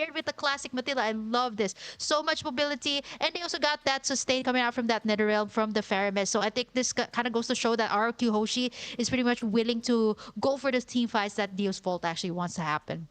paired with the classic Matilda. I love this. So much mobility, and they also got that sustain coming out from that Netherrealm from the Faramis. So I think this kind of goes to show that RRQ Hoshi is pretty much willing to go for the team fights that Deus Vult actually wants to happen.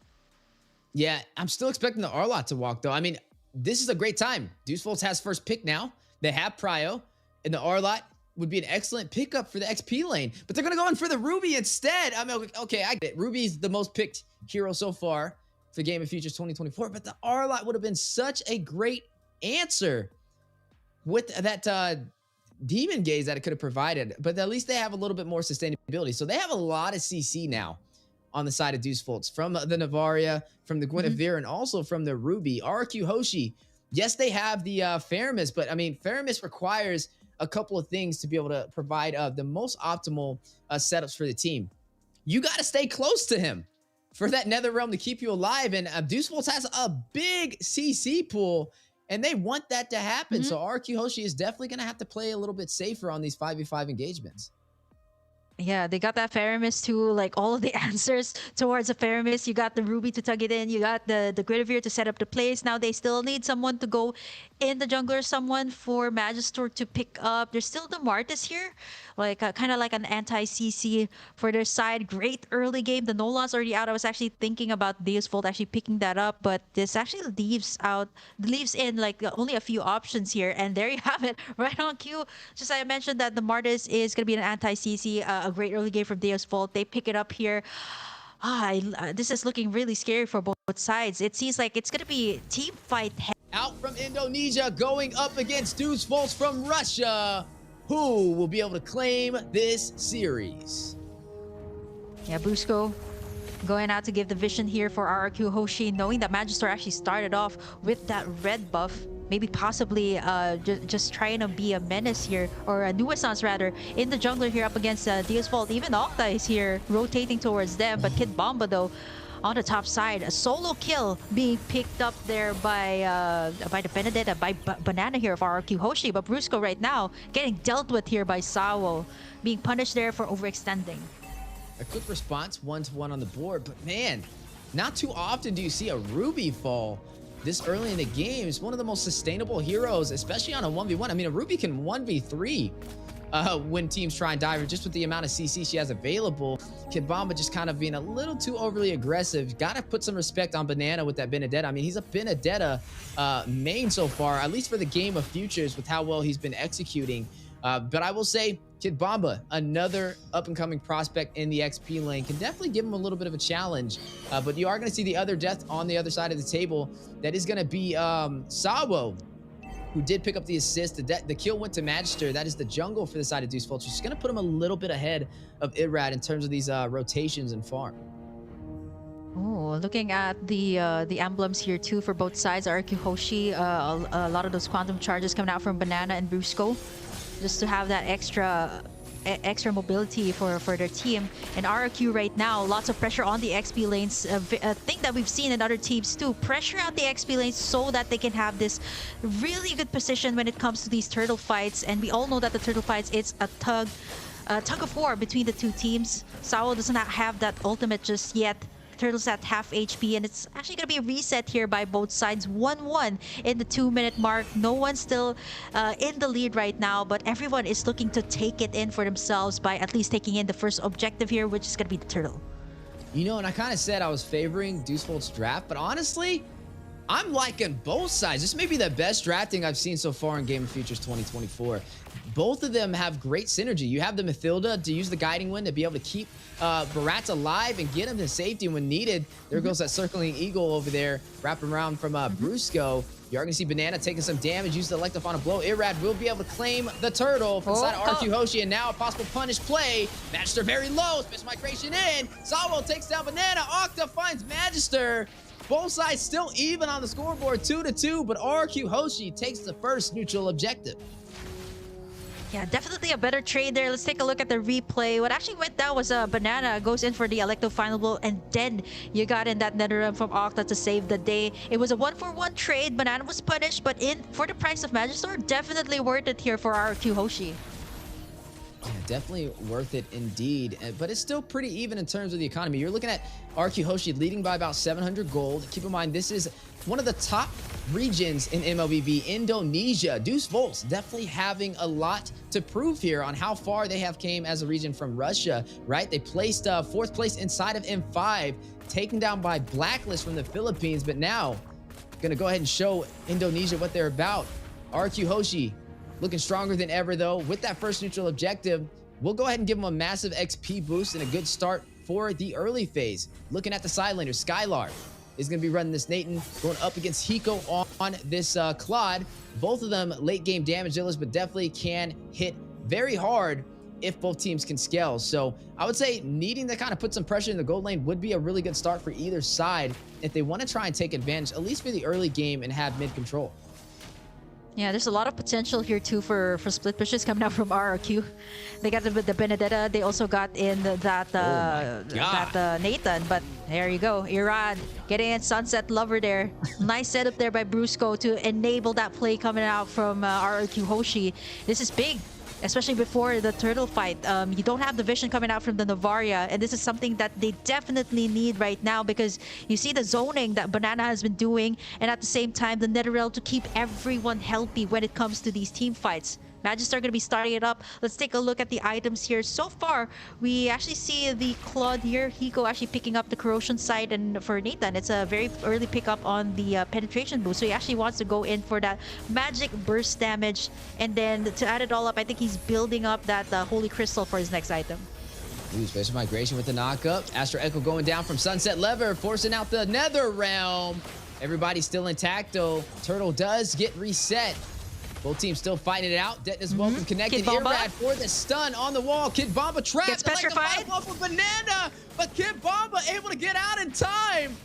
Yeah, I'm still expecting the Arlot to walk, though. I mean, this is a great time. Deus Vult has first pick now. They have Prio, and the Arlot would be an excellent pickup for the XP lane. But they're going to go in for the Ruby instead. I mean, okay, I get it. Ruby's the most picked hero so far for Game of Futures 2024. But the Arlot would have been such a great answer with that Demon Gaze that it could have provided. But at least they have a little bit more sustainability. So they have a lot of CC now on the side of Deus Volts from the Navaria, from the Guinevere, and also from the Ruby. RRQ Hoshi, yes, they have the Faramis, but I mean, Faramis requires a couple of things to be able to provide the most optimal setups for the team. You got to stay close to him for that Nether Realm to keep you alive. And Deus Volts has a big CC pool, and they want that to happen. So RRQ Hoshi is definitely going to have to play a little bit safer on these 5v5 engagements. Yeah, they got that Faramis too, like all of the answers towards the Faramis. You got the Ruby to tug it in. You got the Guinevere to set up the place. Now they still need someone to go in the jungler, someone for Magister to pick up. There's still the Martis here, like kind of like an anti-CC for their side. Great early game. The Nola's already out. I was actually thinking about Deus Vult actually picking that up, but this actually leaves in like only a few options here. And there you have it, right on cue. Just I mentioned that the Martis is going to be an anti-CC. A great early game from Deus Vult. They pick it up here. This is looking really scary for both sides. It seems like it's going to be team fight. Out from Indonesia, going up against Deus Volts from Russia. Who will be able to claim this series? Yeah, Brusco going out to give the vision here for RRQ Hoshi, knowing that Magister actually started off with that red buff. Maybe possibly just trying to be a menace here, or a nuisance rather, in the jungler here up against Deus Vult. Even Octa is here rotating towards them, but Kid Bomba though on the top side. A solo kill being picked up there by the Benedetta, by Banana here of RRQ Hoshi. But Brusco right now getting dealt with here by Sawo, being punished there for overextending. A quick response, 1-1 on the board, but man, not too often do you see a Ruby fall this early in the game. It's one of the most sustainable heroes, especially on a 1v1. I mean, a Ruby can 1v3 when teams try and dive her, just with the amount of CC she has available. Kid Bomba just kind of being a little too overly aggressive. Gotta put some respect on Banana with that Benedetta. I mean, he's a Benedetta main so far, at least for the Game of Futures, with how well he's been executing. But I will say, Kid Bomba, another up-and-coming prospect in the XP lane, can definitely give him a little bit of a challenge. But you are going to see the other death on the other side of the table. That is going to be Sawo, who did pick up the assist. The kill went to Magister. That is the jungle for the side of Deus Vult. She's going to put him a little bit ahead of Irad in terms of these rotations and farm. Oh, looking at the emblems here too for both sides. RRQ Hoshi, a lot of those quantum charges coming out from Banana and Brusco, just to have that extra mobility for their team. And RRQ right now, lots of pressure on the XP lanes. A thing that we've seen in other teams too. Pressure out the XP lanes so that they can have this really good position when it comes to these turtle fights. And we all know that the turtle fights, it's a tug of war between the two teams. Sawo does not have that ultimate just yet. Turtles at half HP, and it's actually going to be a reset here by both sides. 1-1 in the 2-minute mark. No one's still in the lead right now, but everyone is looking to take it in for themselves by at least taking in the first objective here, which is going to be the turtle. You know, and I kind of said I was favoring Deus Volt's draft, but honestly, I'm liking both sides. This may be the best drafting I've seen so far in Game of Futures 2024. Both of them have great synergy. You have the Mathilda to use the Guiding Wind to be able to keep Barats alive and get him to safety when needed. There goes that Circling Eagle over there, wrapping around from Brusco. You're going to see Banana taking some damage, use the Electrifying Blow. Irad will be able to claim the turtle from the side of RRQ Hoshi, and now a possible punish play. Magister very low, Space Migration in. Sawo takes down Banana. Octa finds Magister. Both sides still even on the scoreboard, 2-2, but RRQ Hoshi takes the first neutral objective. Yeah, definitely a better trade there. Let's take a look at the replay. What actually went down was Banana goes in for the Electro-Final Blow, and then you got in that Netherrealm from Octa to save the day. It was a 1-for-1 trade. Banana was punished, but in for the price of Magister, definitely worth it here for RRQ Hoshi. Yeah, definitely worth it indeed. But it's still pretty even in terms of the economy. You're looking at RRQ Hoshi leading by about 700 gold. Keep in mind, this is one of the top regions in MLBB, Indonesia. Deus Volt's definitely having a lot to prove here on how far they have came as a region from Russia, right? They placed 4th place inside of M5, taken down by Blacklist from the Philippines, but now gonna go ahead and show Indonesia what they're about. RRQ Hoshi looking stronger than ever, though. With that first neutral objective, we'll go ahead and give them a massive XP boost and a good start for the early phase. Looking at the side laner, Skylar is going to be running this Nathan, going up against Hiko on this Claude. Both of them late game damage dealers, but definitely can hit very hard if both teams can scale. So I would say needing to kind of put some pressure in the gold lane would be a really good start for either side if they want to try and take advantage, at least for the early game, and have mid control. Yeah, there's a lot of potential here too for split pushes coming out from RRQ. They got the Benedetta. They also got in that Nathan. But there you go, Irad getting in Sunset Lover there. Nice setup there by Brusco to enable that play coming out from RRQ Hoshi. This is big, especially before the turtle fight. You don't have the vision coming out from the Novaria, and this is something that they definitely need right now because you see the zoning that Banana has been doing, and at the same time the Netherrealm to keep everyone healthy when it comes to these team fights. Magister are going to be starting it up. Let's take a look at the items here. So far, we actually see the Claude here. Hiko actually picking up the corrosion side, and for Nathan, it's a very early pickup on the penetration boost. So he actually wants to go in for that magic burst damage. And then to add it all up, I think he's building up that Holy Crystal for his next item. Ooh, Special Migration with the knock-up. Astro Echo going down from Sunset Lever, forcing out the Netherrealm. Everybody's still intact, though. Turtle does get reset. Both teams still fighting it out. Detna's welcome connected. Irad for the stun on the wall. Kid Bomba trapped. Gets petrified. Like for Banana, but Kid Bomba able to get out in time.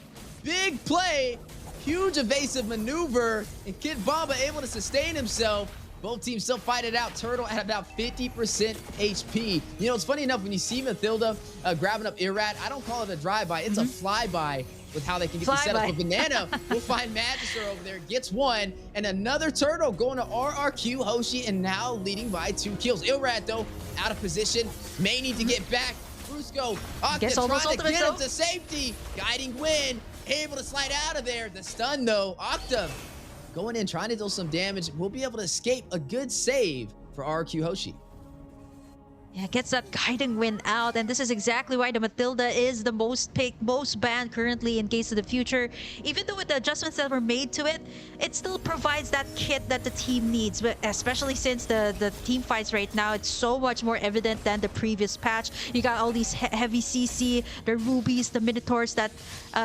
Big play. Huge evasive maneuver. And Kid Bomba able to sustain himself. Both teams still fight it out. Turtle at about 50% HP. You know, it's funny enough when you see Mathilda grabbing up Irad, I don't call it a drive-by. It's a flyby with how they can get the setup with Banana. We'll find Magister over there, gets one, and another Turtle going to RRQ Hoshi, and now leading by 2 kills. Irad, though, out of position, may need to get back. Brusco, Octa trying to get him to safety. Guiding Wind, able to slide out of there. The stun, though, Octa going in, trying to deal some damage. We'll be able to escape. A good save for RRQ Hoshi. Yeah, gets that Guiding Wind out, and this is exactly why the Matilda is the most picked, most banned currently in Case of the Future. Even though with the adjustments that were made to it, it still provides that kit that the team needs, but especially since the team fights right now, it's so much more evident than the previous patch. You got all these heavy CC, the Rubies, the Minotaurs that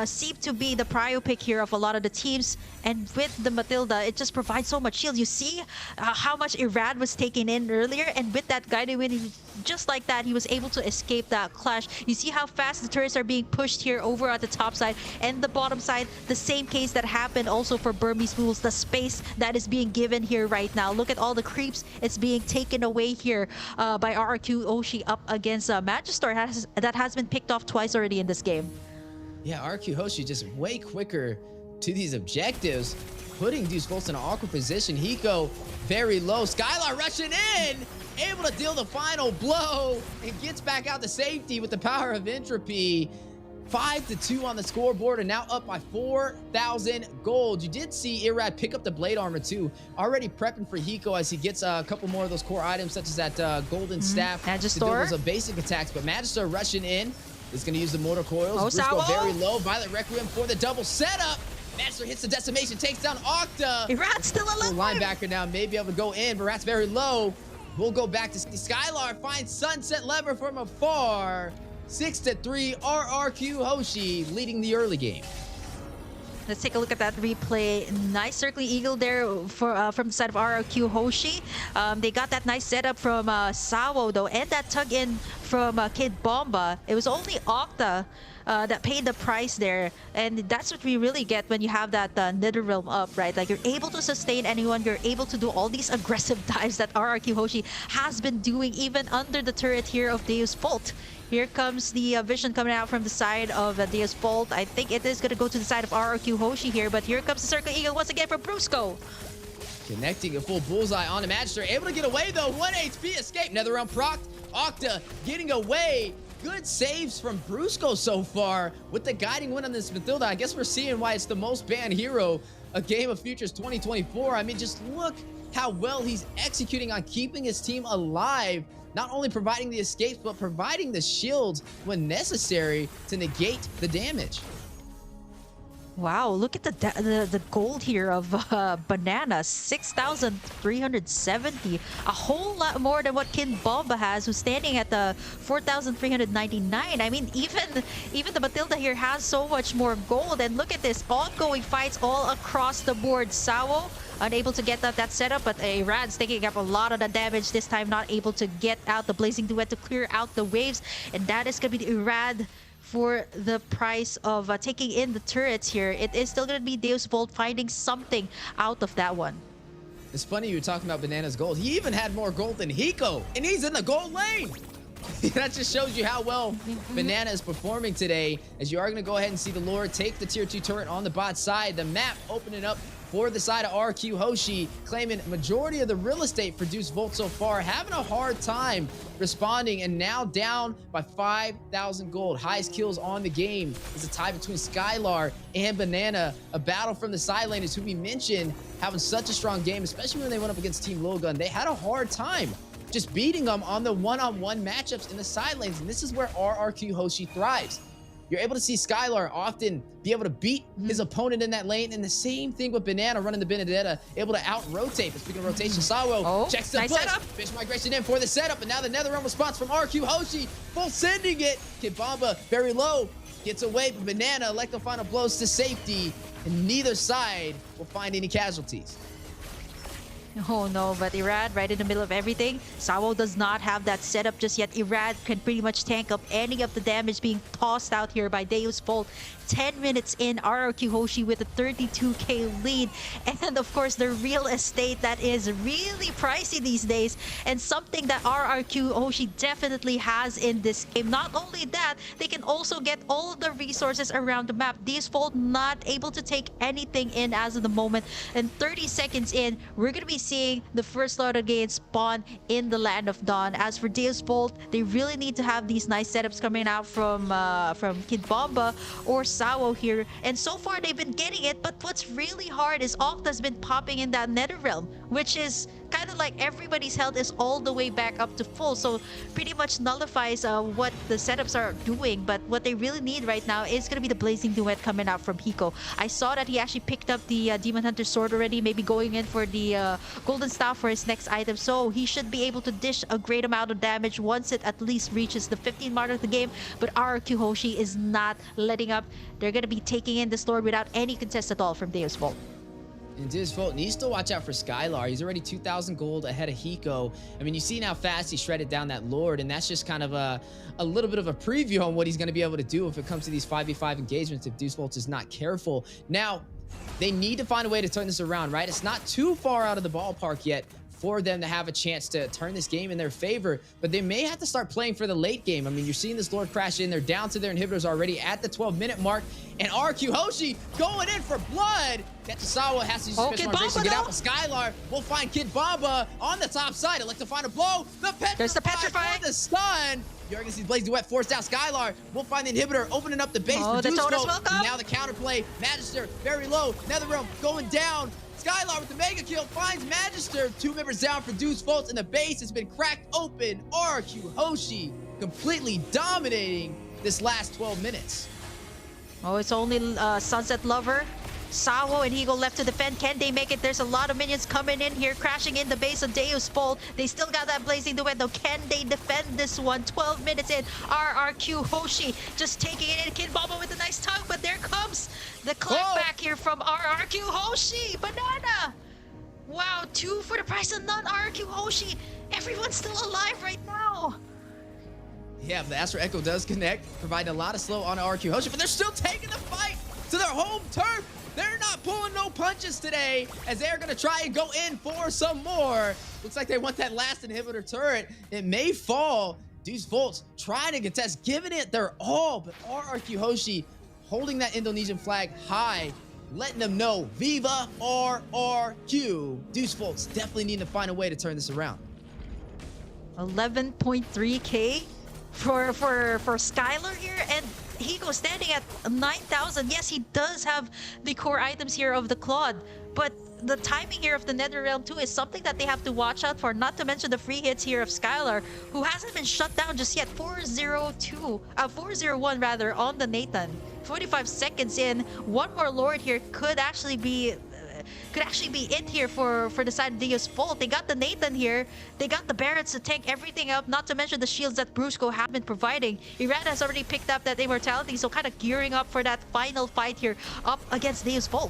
seem to be the prio pick here of a lot of the teams, and with the Matilda, it just provides so much shield. You see how much Irad was taken in earlier, and with that Guiding Wind, just like that, he was able to escape that clash. You see how fast the turrets are being pushed here over at the top side and the bottom side. The same case that happened also for Burmese Fools. The space that is being given here right now. Look at all the creeps. It's being taken away here by RRQ Hoshi up against Magister that has been picked off twice already in this game. Yeah, RRQ Hoshi just way quicker to these objectives, putting Deus Vult in an awkward position. Hiko very low. Skylar rushing in, able to deal the final blow, and gets back out to safety with the power of Entropy. 5-2 on the scoreboard, and now up by 4,000 gold. You did see Irad pick up the blade armor too, already prepping for Hiko as he gets a couple more of those core items, such as that golden staff Magister to deal those basic attacks. But Magister rushing in is going to use the mortar coils. Brusco very low. Violet Requiem for the double setup. Magister hits the decimation, takes down Octa. Irat's still alive. Linebacker now may be able to go in, but Rat's very low. We'll go back to Skylar, finds Sunset Lever from afar. 6-3, RRQ Hoshi leading the early game. Let's take a look at that replay. Nice circling eagle there for from the side of RRQ Hoshi. They got that nice setup from Sawo though, and that tug in from Kid Bomba. It was only Octa that paid the price there, and that's what we really get when you have that Netherrealm up, right? Like, you're able to sustain anyone, you're able to do all these aggressive dives that RRQ Hoshi has been doing even under the turret here of Deus Vult. Here comes the vision coming out from the side of Deus Vult. I think it is going to go to the side of RRQ Hoshi here, but here comes the Circle Eagle once again from Brusco. Connecting a full bullseye on the Magister. Able to get away though. 1 HP escape. Netherrealm proc. Octa getting away. Good saves from Brusco so far with the guiding win on this Matilda. I guess we're seeing why it's the most banned hero of Game of Futures 2024. I mean, just look how well he's executing on keeping his team alive, not only providing the escapes, but providing the shields when necessary to negate the damage. Wow, look at the gold here of Banana, 6,370. A whole lot more than what Kin Bomba has, who's standing at the 4,399. I mean, even the Matilda here has so much more gold. And look at this, ongoing fights all across the board. Sawo unable to get that setup, but Rad's taking up a lot of the damage this time, not able to get out the Blazing Duet to clear out the waves. And that is going to be the Rad for the price of taking in the turrets here. It is still going to be Deus Vult finding something out of that one. It's funny you were talking about Banana's gold. He even had more gold than Hiko, and he's in the gold lane. That just shows you how well Banana is performing today, as you are going to go ahead and see the Lord take the tier 2 turret on the bot side. The map opening up for the side of RRQ. Hoshi claiming majority of the real estate for Deus Vult so far, having a hard time responding, and now down by 5,000 gold. Highest kills on the game is a tie between Skylar and Banana. A battle from the side lane is who we mentioned having such a strong game, especially when they went up against Team Logan. They had a hard time just beating them on the one-on-one matchups in the side lanes, and this is where RRQ Hoshi thrives. You're able to see Skylar often be able to beat his opponent in that lane, and the same thing with Banana running the Benedetta, able to out-rotate. But speaking of rotation, Sawo checks the nice push. setup. Fish migration in for the setup, and now the Netherrealm response from RQ Hoshi, full sending it. Kid Bomba very low, gets away, but Banana elect the final blows to safety, and neither side will find any casualties. Oh no, but Irad right in the middle of everything. Sawo does not have that setup just yet. Irad can pretty much tank up any of the damage being tossed out here by Deus Vult. 10 minutes in, RRQ Hoshi with a 32k lead. And of course, the real estate that is really pricey these days, and something that RRQ Hoshi definitely has in this game. Not only that, they can also get all of the resources around the map. Deus Vult not able to take anything in as of the moment. And 30 seconds in, we're going to be seeing the first Slaughter Gate spawn in the Land of Dawn. As for Deus Vult, they really need to have these nice setups coming out from Kid Bomba or Sawo here, and so far they've been getting it. But what's really hard is Octa's been popping in that Netherrealm, which is kind of like everybody's health is all the way back up to full, so pretty much nullifies what the setups are doing. But what they really need right now is going to be the Blazing Duet coming out from Hiko. I saw that he actually picked up the Demon Hunter sword already, maybe going in for the Golden Staff for his next item, so he should be able to dish a great amount of damage once it at least reaches the 15 mark of the game. But RRQ Hoshi is not letting up. They're going to be taking in this Lord without any contest at all from Deus Vult. And Deus Vult needs to watch out for Skylar. He's already 2,000 gold ahead of Hiko. I mean, you see how fast he shredded down that Lord, and that's just kind of a little bit of a preview on what he's going to be able to do if it comes to these 5v5 engagements if Deus Vult is not careful. Now, they need to find a way to turn this around, right? It's not too far out of the ballpark yet for them to have a chance to turn this game in their favor, but they may have to start playing for the late game. I mean, you're seeing this Lord crash in. They're down to their inhibitors already at the 12-minute mark, and RQ Hoshi going in for blood. Tetsusawa has to use special migration to get out, but Skylar will find Kid Bomba on the top side. Elect to find a blow. There's the Petrify. The stun. You're going to see Blazing Duet forced out. Skylar will find the inhibitor, opening up the base for Deus Vult. Now the counterplay. Magister very low. Netherrealm going down. Skylar with the mega kill finds Magister. 2 members down for Deus Vult, and the base has been cracked open. RQ Hoshi completely dominating this last 12 minutes. Oh, it's only Sunset Lover, Sawo, and Hiko left to defend. Can they make it? There's a lot of minions coming in here, crashing in the base of Deus Vult. They still got that Blazing Duet, though. Can they defend this one? 12 minutes in. RRQ Hoshi just taking it in. Kid Bomba with a nice tug, but there comes the clapback here from RRQ Hoshi. Banana! Wow, 2 for the price of none. RRQ Hoshi. Everyone's still alive right now. Yeah, the Astro Echo does connect, providing a lot of slow on RQ Hoshi, but they're still taking the fight to their home turf. They're not pulling no punches today, as they're going to try and go in for some more. Looks like they want that last inhibitor turret. It may fall. Deus Vult trying to contest, giving it their all, but RRQ Hoshi holding that Indonesian flag high, letting them know, Viva RRQ. Deus Volt's definitely need to find a way to turn this around. 11.3k for Skylar here, and Hiko standing at 9,000. Yes, he does have the core items here of the Claude, but the timing here of the Nether Realm 2 is something that they have to watch out for, not to mention the free hits here of Skylar, who hasn't been shut down just yet. 401 rather on the Nathan. 45 seconds in, one more Lord here could actually be it here for the side of Deus Vult. They got the Nathan here. They got the Barretts to tank everything up, not to mention the shields that Brusco have been providing. Iran has already picked up that immortality, so kind of gearing up for that final fight here up against Deus Vult.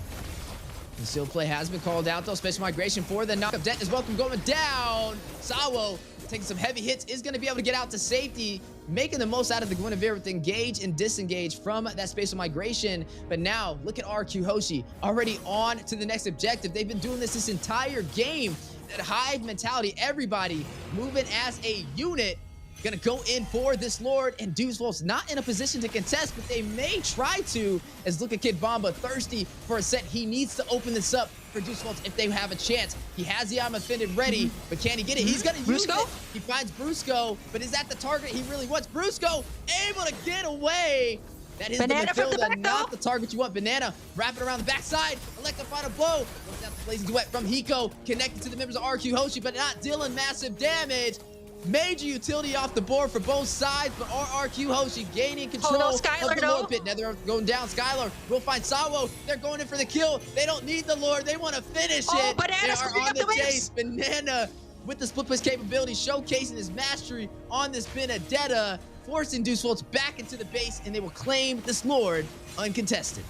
Concealed play has been called out though. Special migration for the knockup. Dent is welcome going down. Sawo taking some heavy hits, is going to be able to get out to safety, making the most out of the Guinevere with engage and disengage from that spatial migration. But now look at RRQ Hoshi already on to the next objective. They've been doing this entire game. That hive mentality, everybody moving as a unit. Gonna go in for this Lord, and Deus Vult's not in a position to contest, but they may try to, as look at Kid Bomba thirsty for a set. He needs to open this up for Deus Vult if they have a chance. He has the arm offended ready, but can he get it? He's gonna use it. He finds Brusco, but is that the target he really wants? Brusco able to get away. That is Banana the from the midfielder, back, not the target you want. Banana wrapping around the backside. Electrify a blow. Goes down the blazing duet from Hiko, connected to the members of RQ Hoshi, but not dealing massive damage. Major utility off the board for both sides, but RRQ Hoshi gaining control of the Lord pit. Now they're going down. Skylar will find Sawo. They're going in for the kill. They don't need the Lord. They want to finish it. They are on the chase. Banana with the split push capability, showcasing his mastery on this Benedetta, forcing Deus Vult back into the base, and they will claim this Lord uncontested.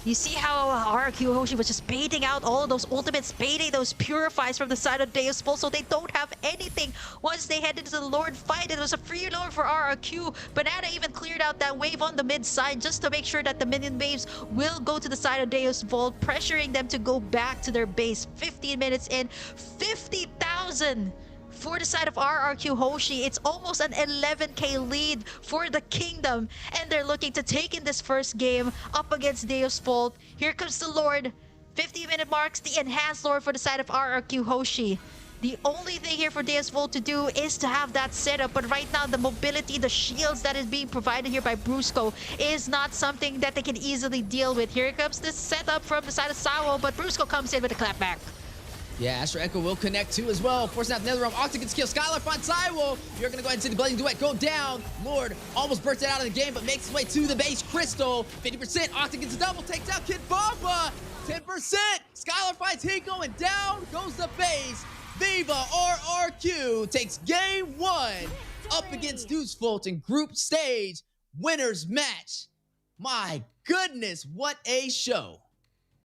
You see how RRQ Hoshi was just baiting out all of those ultimates, baiting those purifies from the side of Deus Vult, so they don't have anything once they head into the Lord fight. It was a free Lord for RRQ. Banana even cleared out that wave on the mid side just to make sure that the minion waves will go to the side of Deus Vult, pressuring them to go back to their base. 15 minutes in, 50,000 for the side of RRQ Hoshi. It's almost an 11k lead for the Kingdom, and they're looking to take in this first game up against Deus Vult. Here comes the Lord. 50-minute marks, the enhanced Lord for the side of RRQ Hoshi. The only thing here for Deus Vult to do is to have that setup, but right now the mobility, the shields that is being provided here by Brusco is not something that they can easily deal with. Here comes this setup from the side of Sawo, but Brusco comes in with a clapback. Yeah, Astro Echo will connect too as well. Forcing out the Nether Realm. Octa gets killed. Skylar finds Cywolf. You're going to go ahead and see the Blazing Duet go down. Lord almost bursts it out of the game, but makes his way to the base. Crystal, 50%. Octa gets a double. Takes out Kid Bomba. 10%. Skylar finds Hiko, and down goes the base. Viva RRQ takes game one up against Deus Vult in group stage. Winners match. My goodness, what a show.